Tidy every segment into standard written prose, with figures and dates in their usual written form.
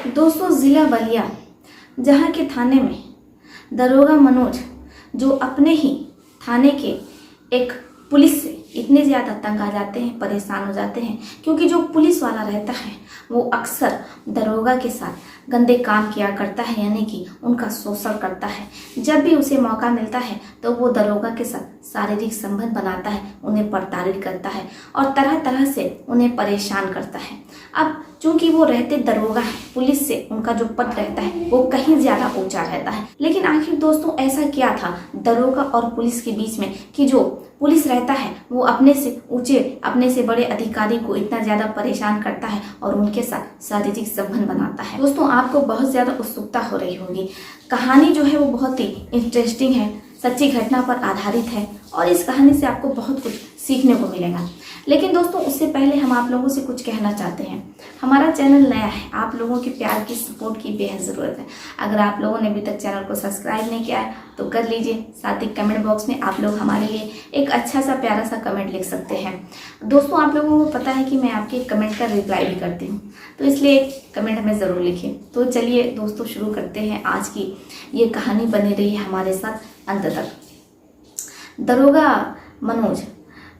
दोस्तों, ज़िला बलिया जहाँ के थाने में दरोगा मनोज जो अपने ही थाने के एक पुलिस से इतने ज़्यादा तंग आ जाते हैं, परेशान हो जाते हैं, क्योंकि जो पुलिस वाला रहता है वो अक्सर दरोगा के साथ गंदे काम किया करता है, यानी कि उनका शोषण करता है। जब भी उसे मौका मिलता है तो वो दरोगा के साथ शारीरिक संबंध बनाता है, उन्हें प्रताड़ित करता है और तरह तरह से उन्हें परेशान करता है। अब चूंकि वो रहते दरोगा है, पुलिस से उनका जो पद रहता है वो कहीं ज़्यादा ऊंचा रहता है। लेकिन आखिर दोस्तों ऐसा क्या था दरोगा और पुलिस के बीच में कि जो पुलिस रहता है वो अपने से ऊंचे, अपने से बड़े अधिकारी को इतना ज़्यादा परेशान करता है और उनके साथ शारीरिक संबंध बनाता है। दोस्तों, आपको बहुत ज़्यादा उत्सुकता हो रही होगी। कहानी जो है वो बहुत ही इंटरेस्टिंग है, सच्ची घटना पर आधारित है और इस कहानी से आपको बहुत कुछ सीखने को मिलेगा। लेकिन दोस्तों उससे पहले हम आप लोगों से कुछ कहना चाहते हैं। हमारा चैनल नया है, आप लोगों के प्यार की सपोर्ट की बेहद ज़रूरत है। अगर आप लोगों ने अभी तक चैनल को सब्सक्राइब नहीं किया है तो कर लीजिए। साथ ही कमेंट बॉक्स में आप लोग हमारे लिए एक अच्छा सा प्यारा सा कमेंट लिख सकते हैं। दोस्तों, आप लोगों को पता है कि मैं आपके कमेंट का रिप्लाई भी करती हूँ, तो इसलिए एक कमेंट हमें ज़रूर लिखिए। तो चलिए दोस्तों शुरू करते हैं आज की ये कहानी। बनी रही है हमारे साथ अंत तक। दरोगा मनोज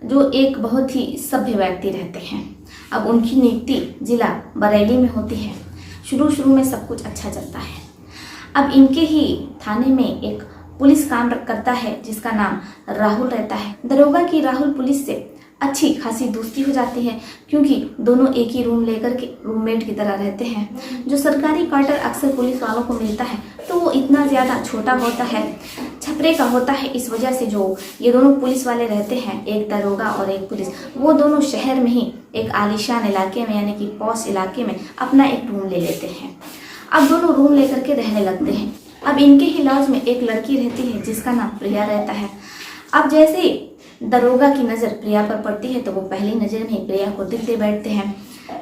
जो एक बहुत ही सभ्य व्यक्ति रहते हैं। अब उनकी नियुक्ति जिला बरेली में होती है। शुरू में सब कुछ अच्छा चलता है। अब इनके ही थाने में एक पुलिस काम करता है जिसका नाम राहुल रहता है। दरोगा की राहुल पुलिस से अच्छी खासी दोस्ती हो जाती है, क्योंकि दोनों एक ही रूम लेकर के रूममेट की तरह रहते हैं। जो सरकारी क्वार्टर अक्सर पुलिस वालों को मिलता है तो वो इतना ज़्यादा छोटा होता है, छपरे का होता है। इस वजह से जो ये दोनों पुलिस वाले रहते हैं, एक दरोगा और एक पुलिस, वो दोनों शहर में ही एक आलीशान इलाके में यानी कि पॉश इलाके में अपना एक रूम ले लेते हैं। अब दोनों रूम लेकर के रहने लगते हैं। अब इनके ही लॉज में एक लड़की रहती है जिसका नाम प्रिया रहता है। अब जैसे ही दरोगा की नज़र प्रिया पर पड़ती है तो वो पहली नज़र में ही प्रिया को दिल दे बैठते हैं।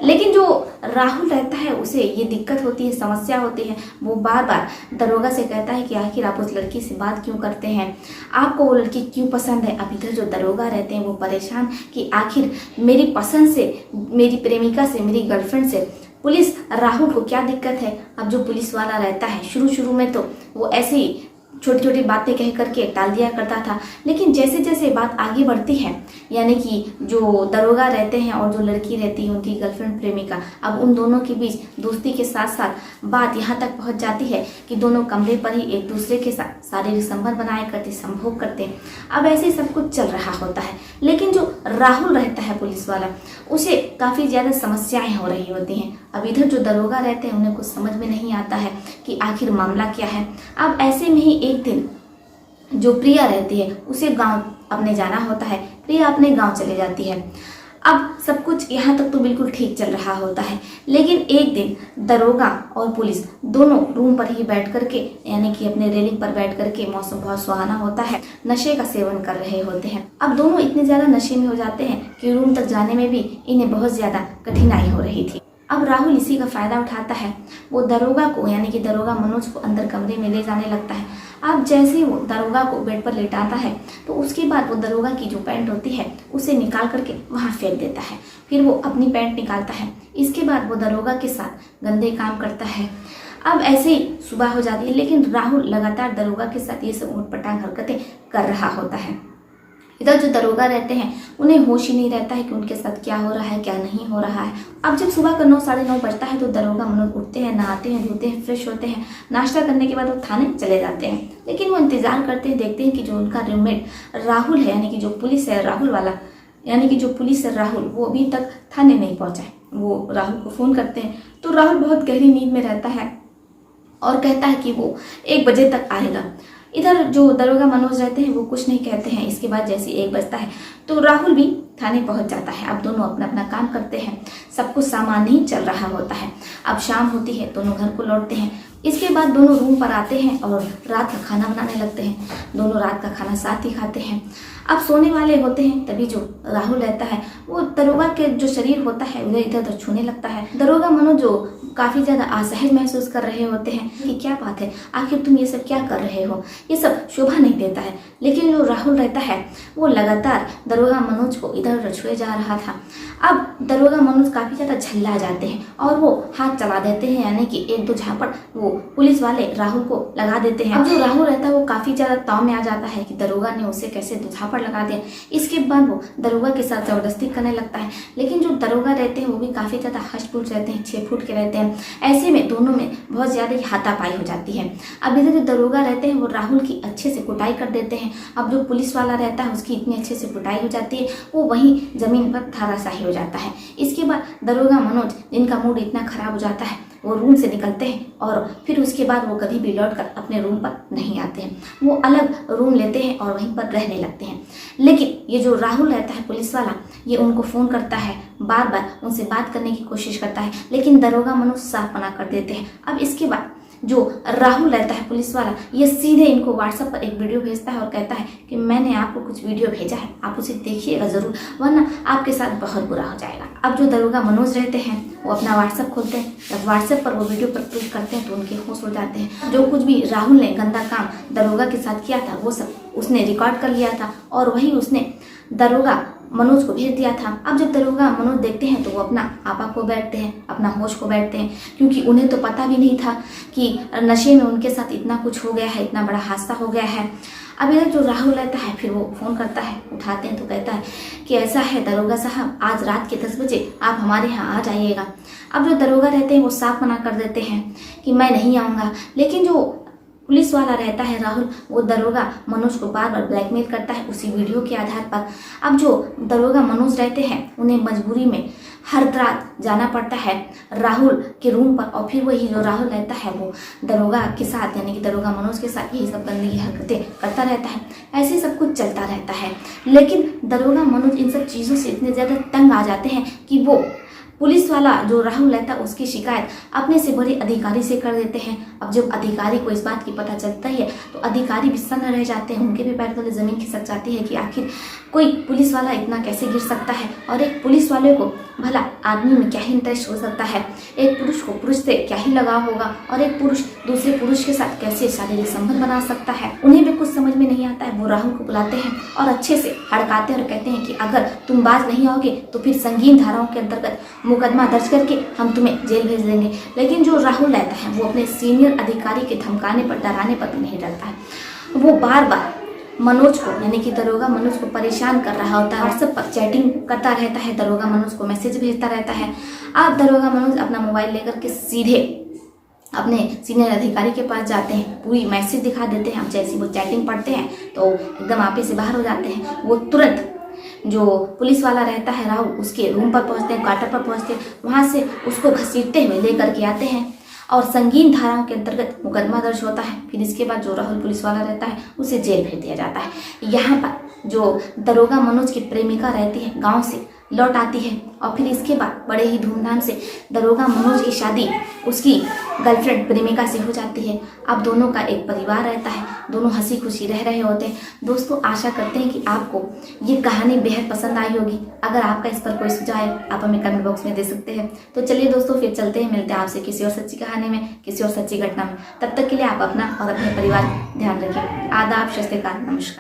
लेकिन जो राहुल रहता है उसे ये दिक्कत होती है, समस्या होती है। वो बार बार दरोगा से कहता है कि आखिर आप उस लड़की से बात क्यों करते हैं, आपको वो लड़की क्यों पसंद है। अब इधर जो दरोगा रहते हैं वो परेशान कि आखिर मेरी पसंद से, मेरी प्रेमिका से, मेरी गर्लफ्रेंड से पुलिस राहुल को क्या दिक्कत है। अब जो पुलिस वाला रहता है शुरू में तो वो ऐसे ही छोटी छोटी बातें कह करके टाल दिया करता था, लेकिन जैसे जैसे बात आगे बढ़ती है, यानी कि जो दरोगा रहते हैं और जो लड़की रहती है उनकी गर्लफ्रेंड प्रेमिका, अब उन दोनों के बीच दोस्ती के साथ साथ बात यहाँ तक पहुँच जाती है कि दोनों कमरे पर ही एक दूसरे के साथ शारीरिक संबंध बनाया करते, संभोग करते। अब ऐसे सब कुछ चल रहा होता है। लेकिन जो राहुल रहता है पुलिस वाला, उसे काफ़ी ज़्यादा समस्याएं हो रही होती हैं। अब इधर जो दरोगा रहते हैं उन्हें कुछ समझ में नहीं आता है कि आखिर मामला क्या है। अब ऐसे में ही एक दिन जो प्रिया रहती है उसे गांव अपने जाना होता है। प्रिया अपने गांव चले जाती है। अब सब कुछ यहाँ तक तो बिल्कुल ठीक चल रहा होता है, लेकिन एक दिन दरोगा और पुलिस दोनों रूम पर ही बैठ करके, यानी कि अपने रेलिंग पर बैठ करके, मौसम बहुत सुहाना होता है, नशे का सेवन कर रहे होते हैं। अब दोनों इतने ज़्यादा नशे में हो जाते हैं कि रूम तक जाने में भी इन्हें बहुत ज़्यादा कठिनाई हो रही थी। अब राहुल इसी का फ़ायदा उठाता है। वो दरोगा को, यानी कि दरोगा मनोज को अंदर कमरे में ले जाने लगता है। अब जैसे ही वो दरोगा को बेड पर लेटाता है तो उसके बाद वो दरोगा की जो पैंट होती है उसे निकाल करके वहाँ फेंक देता है। फिर वो अपनी पैंट निकालता है। इसके बाद वो दरोगा के साथ गंदे काम करता है। अब ऐसे ही सुबह हो जाती है, लेकिन राहुल लगातार दरोगा के साथ ये सब ऊटपटांग हरकतें कर रहा होता है। इधर जो दरोगा रहते हैं उन्हें होश ही नहीं रहता है कि उनके साथ क्या हो रहा है, क्या नहीं हो रहा है। अब जब सुबह का 9 साढ़े 9 बजता है तो दरोगा मनोज उठते हैं, नहाते हैं, धोते हैं, फ्रेश होते हैं। नाश्ता करने के बाद वो थाने चले जाते हैं। लेकिन वो इंतजार करते हैं, देखते हैं कि जो उनका रूममेट राहुल है, यानी कि जो पुलिस है राहुल वाला, यानी कि जो पुलिस है राहुल, वो अभी तक थाने नहीं पहुँचा है। वो राहुल को फ़ोन करते हैं तो राहुल बहुत गहरी नींद में रहता है और कहता है कि वो 1 बजे तक आएगा। इधर जो दरोगा मनोज रहते हैं वो कुछ नहीं कहते हैं। इसके बाद जैसे 1 बजता है तो राहुल भी थाने पहुंच जाता है। अब दोनों अपना अपना काम करते हैं। सब कुछ सामान्य ही चल रहा होता है। अब शाम होती है, दोनों घर को लौटते हैं। इसके बाद दोनों रूम पर आते हैं और रात का खाना बनाने लगते हैं। दोनों रात का खाना साथ ही खाते हैं। अब सोने वाले होते हैं, तभी जो राहुल रहता है वो दरोगा के जो शरीर होता है उधर इधर उधर छूने लगता है। दरोगा मनोज जो काफ़ी ज़्यादा असहज महसूस कर रहे होते हैं कि क्या बात है, आखिर तुम ये सब क्या कर रहे हो, ये सब शोभा नहीं देता है। लेकिन जो राहुल रहता है वो लगातार दरोगा मनोज को इधर उधर छुए जा रहा था। अब दरोगा मनोज काफ़ी ज़्यादा झल्ला जाते हैं और वो हाथ चला देते हैं, यानी कि एक दो झापड़ वो पुलिस वाले राहुल को लगा देते हैं। अब जो राहुल रहता है वो काफ़ी ज़्यादा ताव में आ जाता है कि दरोगा ने उसे कैसे दो झापड़ लगा दिया। इसके बाद वो दरोगा के साथ ज़बरदस्ती करने लगता है। लेकिन जो दरोगा रहते हैं वो भी काफ़ी ज़्यादा हष्ट-पुष्ट रहते हैं, 6 फुट के रहते हैं। ऐसे में दोनों में बहुत ज़्यादा ही हाथापाई हो जाती है। अब इधर जो दरोगा रहते हैं वो राहुल की अच्छे से कुटाई कर देते हैं। अब जो पुलिस वाला रहता है उसकी इतनी अच्छे से कुटाई हो जाती है, वो वहीं ज़मीन पर धराशायी हो जाता है। इसके बाद दरोगा मनोज, जिनका मूड इतना खराब हो जाता है, वो रूम से निकलते हैं और फिर उसके बाद वो कभी भी लौटकर अपने रूम पर नहीं आते हैं। वो अलग रूम लेते हैं और वहीं पर रहने लगते हैं। लेकिन ये जो राहुल रहता है पुलिस वाला, ये उनको फ़ोन करता है, बार बार उनसे बात करने की कोशिश करता है, लेकिन दरोगा मनोज साफ मना कर देते हैं। अब इसके बाद जो राहुल रहता है पुलिस वाला, ये सीधे इनको व्हाट्सएप पर एक वीडियो भेजता है और कहता है कि मैंने आपको कुछ वीडियो भेजा है, आप उसे देखिएगा ज़रूर, वरना आपके साथ बहुत बुरा हो जाएगा। अब जो दरोगा मनोज रहते हैं वो अपना व्हाट्सएप खोलते हैं, जब व्हाट्सएप पर वो वीडियो पर क्लिक करते हैं तो उनके होश उड़ जाते हैं। जो कुछ भी राहुल ने गंदा काम दरोगा के साथ किया था वो सब उसने रिकॉर्ड कर लिया था और वही उसने दरोगा मनोज को भेज दिया था। अब जब दरोगा मनोज देखते हैं तो वो अपना आपा खो बैठते हैं, अपना होश खो बैठते हैं, क्योंकि उन्हें तो पता भी नहीं था कि नशे में उनके साथ इतना कुछ हो गया है, इतना बड़ा हादसा हो गया है। अब इधर जो राहुल रहता है फिर वो फ़ोन करता है, उठाते हैं तो कहता है कि ऐसा है दरोगा साहब, आज रात के 10 बजे आप हमारे यहाँ आ जाइएगा। अब जो दरोगा रहते हैं वो साफ मना कर देते हैं कि मैं नहीं आऊँगा। लेकिन जो पुलिस वाला रहता है राहुल, वो दरोगा मनोज को बार बार ब्लैकमेल करता है उसी वीडियो के आधार पर। अब जो दरोगा मनोज रहते हैं उन्हें मजबूरी में हर रात जाना पड़ता है राहुल के रूम पर और फिर वही जो राहुल रहता है वो दरोगा के साथ, यानी कि दरोगा मनोज के साथ यही सब गंदी हरकतें करता रहता है। ऐसे सब कुछ चलता रहता है। लेकिन दरोगा मनोज इन सब चीज़ों से इतने ज़्यादा तंग आ जाते हैं कि वो पुलिस वाला जो राहुल रहता है उसकी शिकायत अपने से बड़े अधिकारी से कर देते हैं। अब जब अधिकारी को इस बात की पता चलता ही है तो अधिकारी भी सन्न रह जाते हैं, उनके भी पैर तले ज़मीन खिसक जाती है कि आखिर कोई पुलिस वाला इतना कैसे गिर सकता है, और एक पुलिस वाले को भला आदमी में क्या ही इंटरेस्ट हो सकता है, एक पुरुष को पुरुष से क्या ही लगाव होगा, और एक पुरुष दूसरे पुरुष के साथ कैसे शारीरिक संबंध बना सकता है। उन्हें भी कुछ समझ में नहीं आता है। वो राहुल को बुलाते हैं और अच्छे से हड़काते हैं और कहते हैं कि अगर तुम बाज नहीं आओगे तो फिर संगीन धाराओं के अंतर्गत मुकदमा दर्ज करके हम तुम्हें जेल भेज देंगे। लेकिन जो राहुल रहता है वो अपने सीनियर अधिकारी के धमकाने पर, डराने पर भी नहीं डरता है। वो बार बार मनोज को, यानी कि दरोगा मनोज को परेशान कर रहा होता है, व्हाट्सएप पर चैटिंग करता रहता है, दरोगा मनोज को मैसेज भेजता रहता है। अब दरोगा मनोज अपना मोबाइल लेकर के सीधे अपने सीनियर अधिकारी के पास जाते हैं, पूरी मैसेज दिखा देते हैं। अब जैसे वो चैटिंग पढ़ते हैं तो एकदम आपे से बाहर हो जाते हैं। वो तुरंत जो पुलिस वाला रहता है राहुल, उसके रूम पर पहुंचते हैं, क्वार्टर पर पहुंचते हैं, वहां से उसको घसीटते हुए लेकर के आते हैं और संगीन धाराओं के अंतर्गत मुकदमा दर्ज होता है। फिर इसके बाद जो राहुल पुलिस वाला रहता है उसे जेल भेज दिया जाता है। यहाँ पर जो दरोगा मनोज की प्रेमिका रहती है गाँव से लौट आती है और फिर इसके बाद बड़े ही धूमधाम से दरोगा मनोज की शादी उसकी गर्लफ्रेंड प्रेमिका से हो जाती है। अब दोनों का एक परिवार रहता है, दोनों हंसी खुशी रह रहे होते हैं। दोस्तों, आशा करते हैं कि आपको ये कहानी बेहद पसंद आई होगी। अगर आपका इस पर कोई सुझाव है आप हमें कमेंट बॉक्स में दे सकते हैं। तो चलिए दोस्तों, फिर चलते हैं, मिलते हैं आपसे किसी और सच्ची कहानी में, किसी और सच्ची घटना में। तब तक के लिए आप अपना और अपने परिवार ध्यान रखिए। आदाब, सत श्री अकाल, नमस्कार।